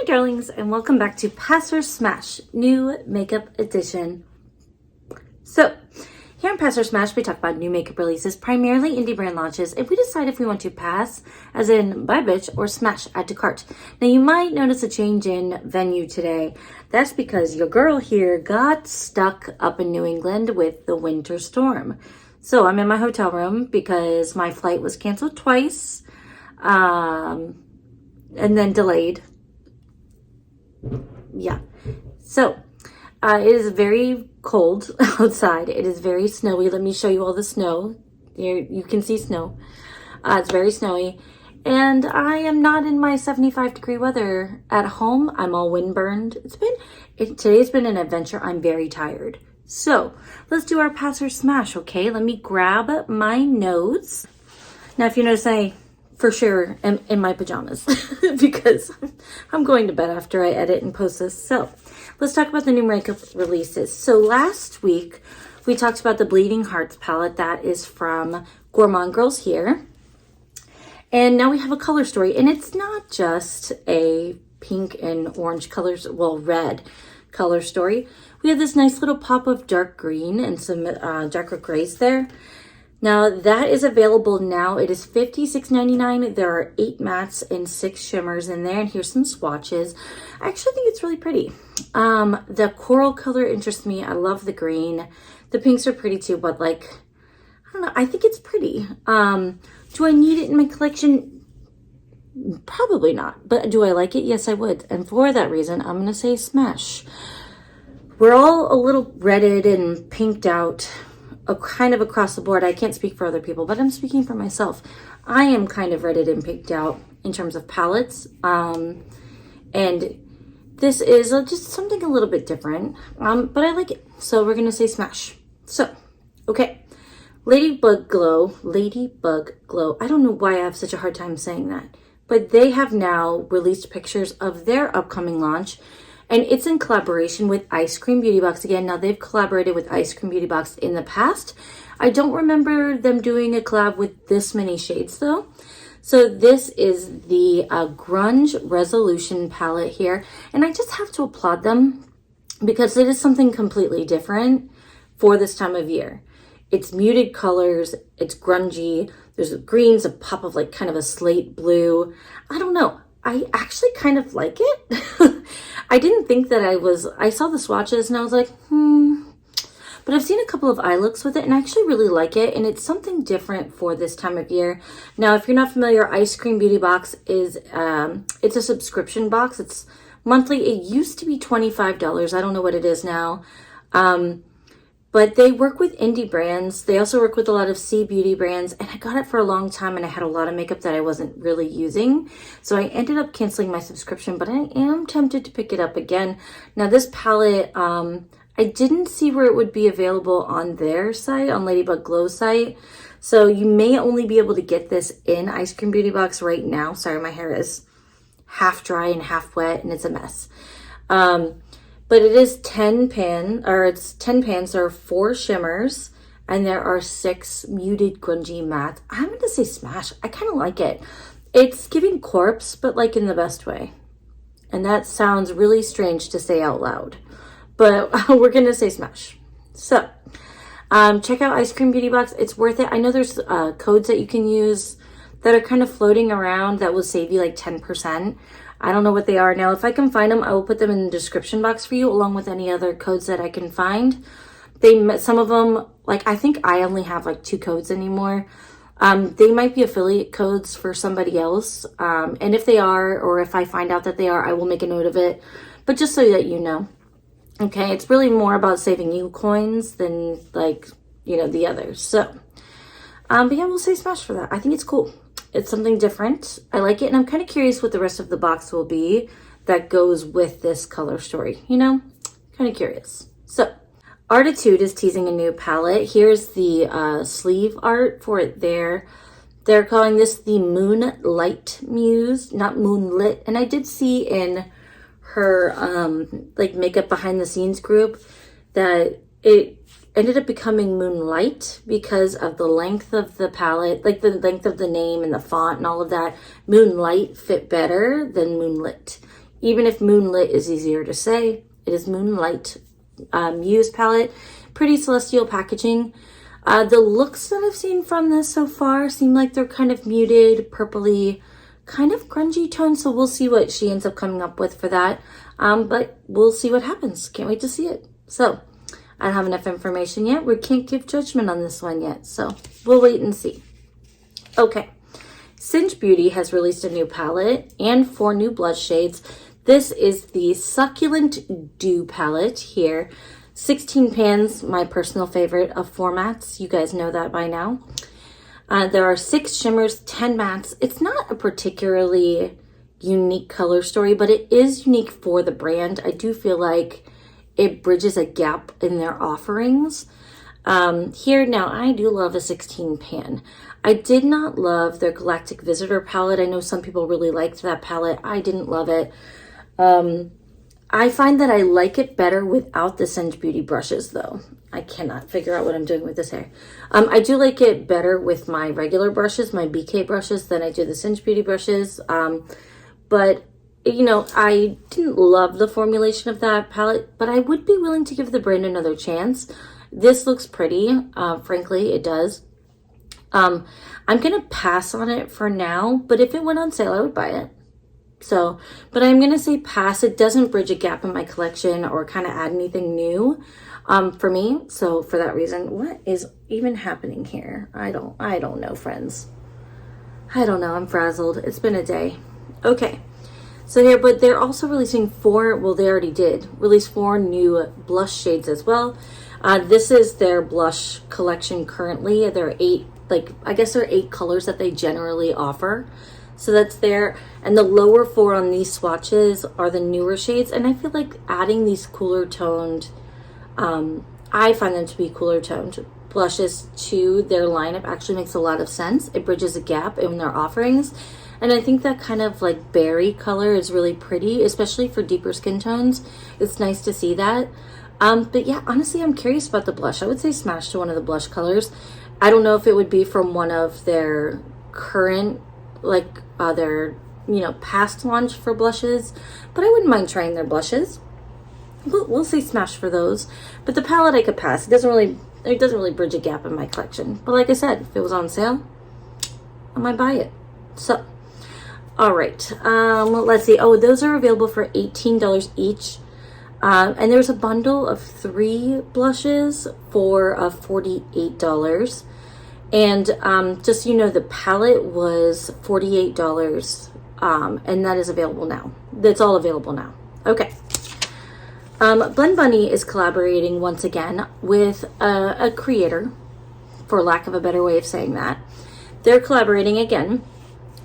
Hi darlings, and welcome back to Pass or Smash New Makeup Edition. So here on Pass or Smash we talk about new makeup releases, primarily indie brand launches, and we decide if we want to pass, as in buy bitch, or smash, add to cart. Now you might notice a change in venue today. That's because your girl here got stuck up in New England with the winter storm. So I'm in my hotel room because my flight was canceled twice and then delayed. Yeah, so it is very cold outside. It is very snowy. Let me show you all the snow. Here you can see snow. It's very snowy, and I am not in my 75-degree weather at home. I'm all windburned. Today's been an adventure. I'm very tired. So let's do our pass or smash. Okay, let me grab my notes. Now, if you notice, I for sure am in my pajamas because I'm going to bed after I edit and post this. So let's talk about the new makeup releases. So last week we talked about the Bleeding Hearts palette that is from Gourmande Girls here. And now we have a color story, and it's not just a pink and orange colors, well, red color story. We have this nice little pop of dark green and some darker grays there. Now that is available now. It is $56.99. There are 8 mattes and 6 shimmers in there, and here's some swatches. I actually think it's really pretty. The coral color interests me. I love the green. The pinks are pretty too, but like, I don't know, I think it's pretty. Do I need it in my collection? Probably not, but do I like it? Yes, I would. And for that reason, I'm gonna say smash. We're all a little redded and pinked out, kind of across the board. I can't speak for other people, but I'm speaking for myself. I am kind of redded and picked out in terms of palettes. And this is just something a little bit different, but I like it. So we're going to say smash. So, okay. Ladybug Glow. I don't know why I have such a hard time saying that, but they have now released pictures of their upcoming launch. And it's in collaboration with Eyescream Beauty Box again. Now, they've collaborated with Eyescream Beauty Box in the past. I don't remember them doing a collab with this many shades, though. So this is the Grunge Resolution palette here. And I just have to applaud them because it is something completely different for this time of year. It's muted colors. It's grungy. There's greens, a pop of like kind of a slate blue. I don't know. I actually kind of like it. I didn't think that I saw the swatches and I was like, but I've seen a couple of eye looks with it and I actually really like it. And it's something different for this time of year. Now, if you're not familiar, Eyescream Beauty Box is, it's a subscription box. It's monthly. It used to be $25. I don't know what it is now. But they work with indie brands. They also work with a lot of C beauty brands. And I got it for a long time and I had a lot of makeup that I wasn't really using. So I ended up canceling my subscription, but I am tempted to pick it up again. Now this palette, I didn't see where it would be available on their site, on Ladybug Glow's site. So you may only be able to get this in Eyescream Beauty Box right now. Sorry, my hair is half dry and half wet and it's a mess. But it is 10 pans. There are 4 shimmers, and there are 6 muted grungy mattes. I'm going to say smash. I kind of like it. It's giving corpse, but like in the best way. And that sounds really strange to say out loud, but we're going to say smash. So check out Eyescream Beauty Box. It's worth it. I know there's codes that you can use that are kind of floating around that will save you like 10%. I don't know what they are now. If I can find them, I will put them in the description box for you, along with any other codes that I can find. Some of them, like I think I only have like 2 codes anymore. They might be affiliate codes for somebody else. And if they are, or if I find out that they are, I will make a note of it. But just so that you know. Okay, it's really more about saving you coins than like, you know, the others. So, but yeah, we'll say smash for that. I think it's cool. It's something different. I like it, and I'm kind of curious what the rest of the box will be that goes with this color story, you know? Kind of curious. So, Arttitude is teasing a new palette. Here's the sleeve art for it there. They're calling this the Moonlight Muse, not Moonlit. And I did see in her like makeup behind the scenes group that it ended up becoming Moonlight because of the length of the palette, like the length of the name and the font and all of that. Moonlight fit better than Moonlit. even if Moonlit is easier to say, it is Moonlight Muse palette. Pretty celestial packaging. The looks that I've seen from this so far seem like they're kind of muted, purpley, kind of grungy tone, so we'll see what she ends up coming up with for that. But we'll see what happens. Can't wait to see it. So, I don't have enough information yet. We can't give judgment on this one yet, so we'll wait and see. Okay, Singe Beauty has released a new palette and 4 new blush shades. This is the Succulent Dew palette here. 16 pans, my personal favorite of formats. You guys know that by now. There are 6 shimmers, 10 mattes. It's not a particularly unique color story, but it is unique for the brand. I do feel like it bridges a gap in their offerings. Here now, I do love a 16 pan. I did not love their Galactic Visitor palette. I know some people really liked that palette. I didn't love it. I find that I like it better without the Singe Beauty brushes, though. I cannot figure out what I'm doing with this hair. I do like it better with my regular brushes, my BK brushes, than I do the Singe Beauty brushes. But, you know, I didn't love the formulation of that palette, but I would be willing to give the brand another chance. This looks pretty. Frankly, it does. I'm going to pass on it for now, but if it went on sale, I would buy it. So, but I'm going to say pass. It doesn't bridge a gap in my collection or kind of add anything new for me. So for that reason, what is even happening here? I don't know, friends. I don't know. I'm frazzled. It's been a day. Okay. So here, but they're also releasing 4, well, they already did release 4 new blush shades as well. This is their blush collection currently. There are 8, I guess there are 8 colors that they generally offer. So that's there. And the lower 4 on these swatches are the newer shades. And I feel like adding these cooler toned, I find them to be cooler toned blushes to their lineup actually makes a lot of sense. It bridges a gap in their offerings. And I think that kind of like berry color is really pretty, especially for deeper skin tones. It's nice to see that. But yeah, honestly, I'm curious about the blush. I would say smash to one of the blush colors. I don't know if it would be from one of their current, their, past launch for blushes, but I wouldn't mind trying their blushes. We'll say smash for those. But the palette I could pass. It doesn't really bridge a gap in my collection. But like I said, if it was on sale, I might buy it. So, all right. Let's see. Oh, those are available for $18 each. And there's a bundle of 3 blushes for $48. And just so you know, the palette was $48, and that is available now. That's all available now. Okay. BlendBunny is collaborating once again with a creator, for lack of a better way of saying that. They're collaborating again.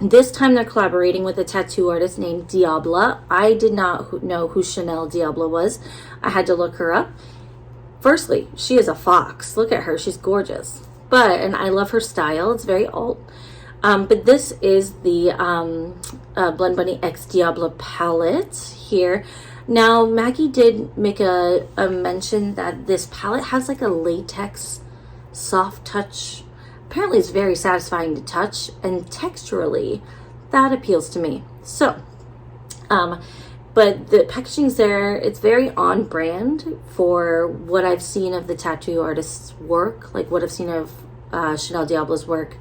This time they're collaborating with a tattoo artist named Diablo. I did not know who Chanel Diablo was. I had to look her up. Firstly, she is a fox. Look at her. She's gorgeous. And I love her style. It's very alt. But this is the BlendBunny X Diablo palette here. Now, Maggie did make a mention that this palette has like a latex soft touch. Apparently, it's very satisfying to touch, and texturally, that appeals to me. So, but the packaging's there. It's very on brand for what I've seen of the tattoo artist's work, like what I've seen of Chanel Diablo's work.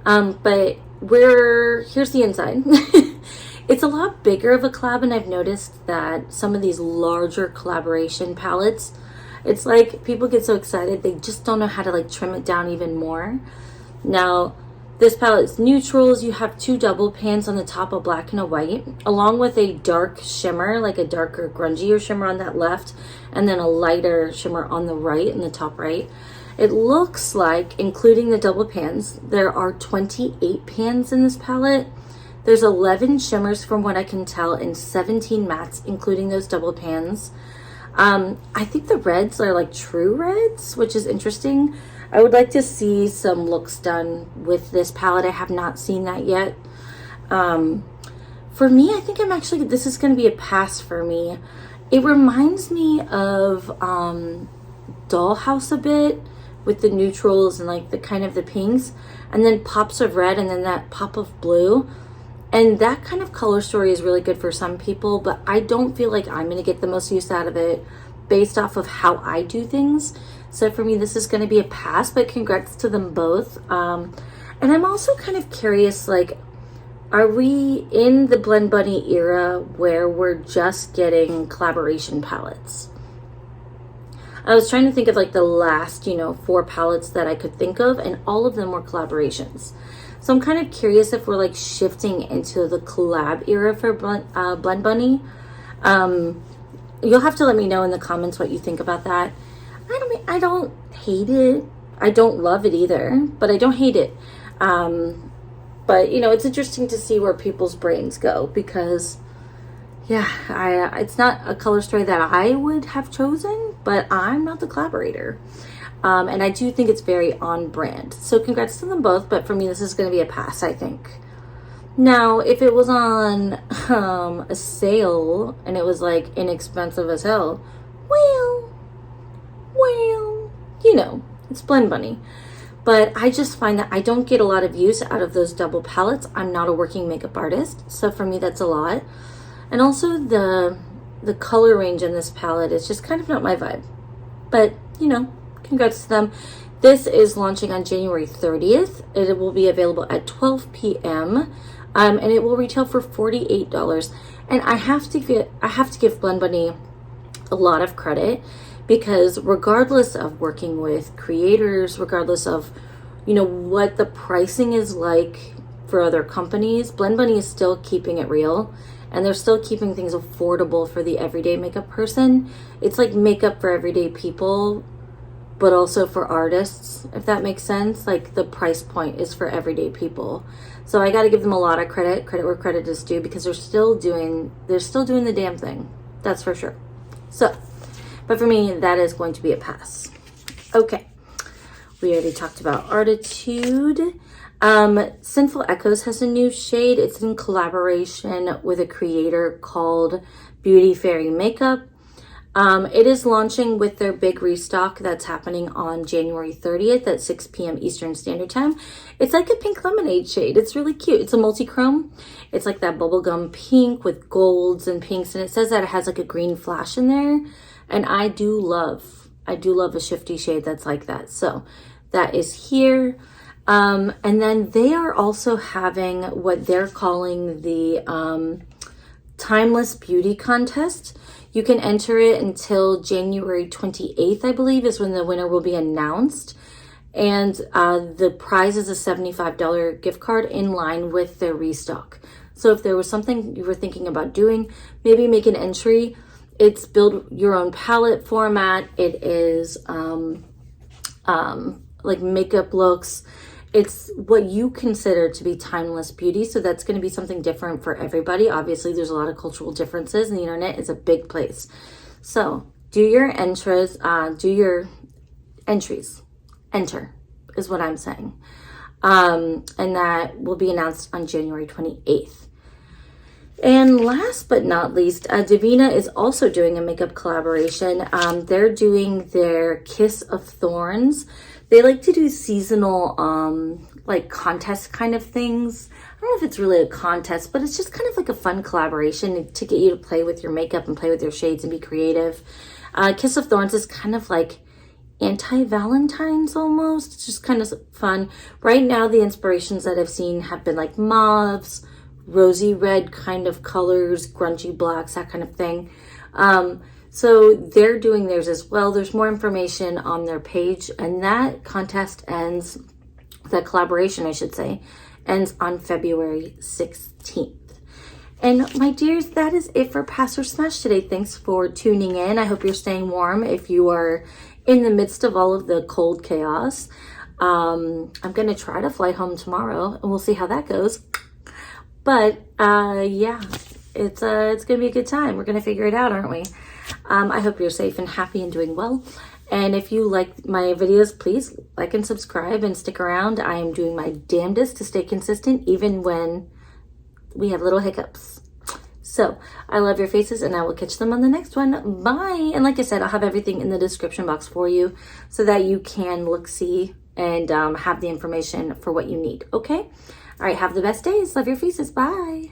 But here's the inside. It's a lot bigger of a collab, and I've noticed that some of these larger collaboration palettes, it's like people get so excited they just don't know how to like trim it down even more. Now, this palette's neutrals. You have 2 double pans on the top, a black and a white, along with a dark shimmer, like a darker grungier shimmer on that left, and then a lighter shimmer on the right, in the top right. It looks like, including the double pans, there are 28 pans in this palette. There's 11 shimmers from what I can tell, and 17 mattes, including those double pans. I think the reds are like true reds, which is interesting. I would like to see some looks done with this palette. I have not seen that yet. For me, I think this is going to be a pass for me. It reminds me of Dollhouse a bit, with the neutrals and like the kind of the pinks, and then pops of red, and then that pop of blue. And that kind of color story is really good for some people, but I don't feel like I'm going to get the most use out of it based off of how I do things. So for me, this is going to be a pass, but congrats to them both. And I'm also kind of curious, like, are we in the BlendBunny era where we're just getting collaboration palettes? I was trying to think of like the last, 4 palettes that I could think of, and all of them were collaborations. So I'm kind of curious if we're like shifting into the collab era for BlendBunny. You'll have to let me know in the comments what you think about that. I don't hate it. I don't love it either, but I don't hate it. But it's interesting to see where people's brains go, because it's not a color story that I would have chosen, but I'm not the collaborator. And I do think it's very on brand. So congrats to them both, but for me, this is going to be a pass, I think. Now, if it was on a sale and it was like inexpensive as hell, well, it's BlendBunny. But I just find that I don't get a lot of use out of those double palettes. I'm not a working makeup artist, so for me that's a lot. And also the color range in this palette is just kind of not my vibe. But, congrats to them. This is launching on January 30th. It will be available at 12 p.m. And it will retail for $48. And I have to give BlendBunny a lot of credit, because regardless of working with creators, regardless of what the pricing is like for other companies, BlendBunny is still keeping it real, and they're still keeping things affordable for the everyday makeup person. It's like makeup for everyday people, but also for artists, if that makes sense. Like, the price point is for everyday people. So I got to give them a lot of credit where credit is due, because they're still doing the damn thing. That's for sure. So, but for me, that is going to be a pass. Okay. We already talked about Arttitude. Sinful Echoes has a new shade. It's in collaboration with a creator called Beauty Fairy Makeup. It is launching with their big restock that's happening on January 30th at 6 p.m. Eastern Standard Time. It's like a pink lemonade shade. It's really cute. It's a multichrome. It's like that bubblegum pink with golds and pinks, and it says that it has like a green flash in there. And I do love a shifty shade that's like that. So that is here. And then they are also having what they're calling the Timeless Beauty Contest. You can enter it until January 28th, I believe, is when the winner will be announced. And the prize is a $75 gift card in line with their restock. So if there was something you were thinking about doing, maybe make an entry. It's build your own palette format. It is like makeup looks. It's what you consider to be timeless beauty. So that's going to be something different for everybody. Obviously, there's a lot of cultural differences, and the internet is a big place. So do your entries. Enter is what I'm saying. And that will be announced on January 28th. And last but not least, Divina is also doing a makeup collaboration. They're doing their Kiss of Thorns. They like to do seasonal, like contest kind of things. I don't know if it's really a contest, but it's just kind of like a fun collaboration to get you to play with your makeup and play with your shades and be creative. Kiss of Thorns is kind of like anti-Valentine's almost. It's just kind of fun. Right now, the inspirations that I've seen have been like mauves, rosy red kind of colors, grungy blacks, that kind of thing. So they're doing theirs as well. There's more information on their page, and that contest ends, that collaboration, I should say, ends on February 16th. And my dears, that is it for Pass or Smash today. Thanks for tuning in. I hope you're staying warm if you are in the midst of all of the cold chaos. I'm going to try to fly home tomorrow, and we'll see how that goes. But yeah, it's going to be a good time. We're going to figure it out, aren't we? I hope you're safe and happy and doing well. And if you like my videos, please like and subscribe and stick around. I am doing my damnedest to stay consistent, even when we have little hiccups. So I love your faces, and I will catch them on the next one. Bye. And like I said, I'll have everything in the description box for you so that you can look, see, and have the information for what you need. Okay? All right, have the best days. Love your faces. Bye.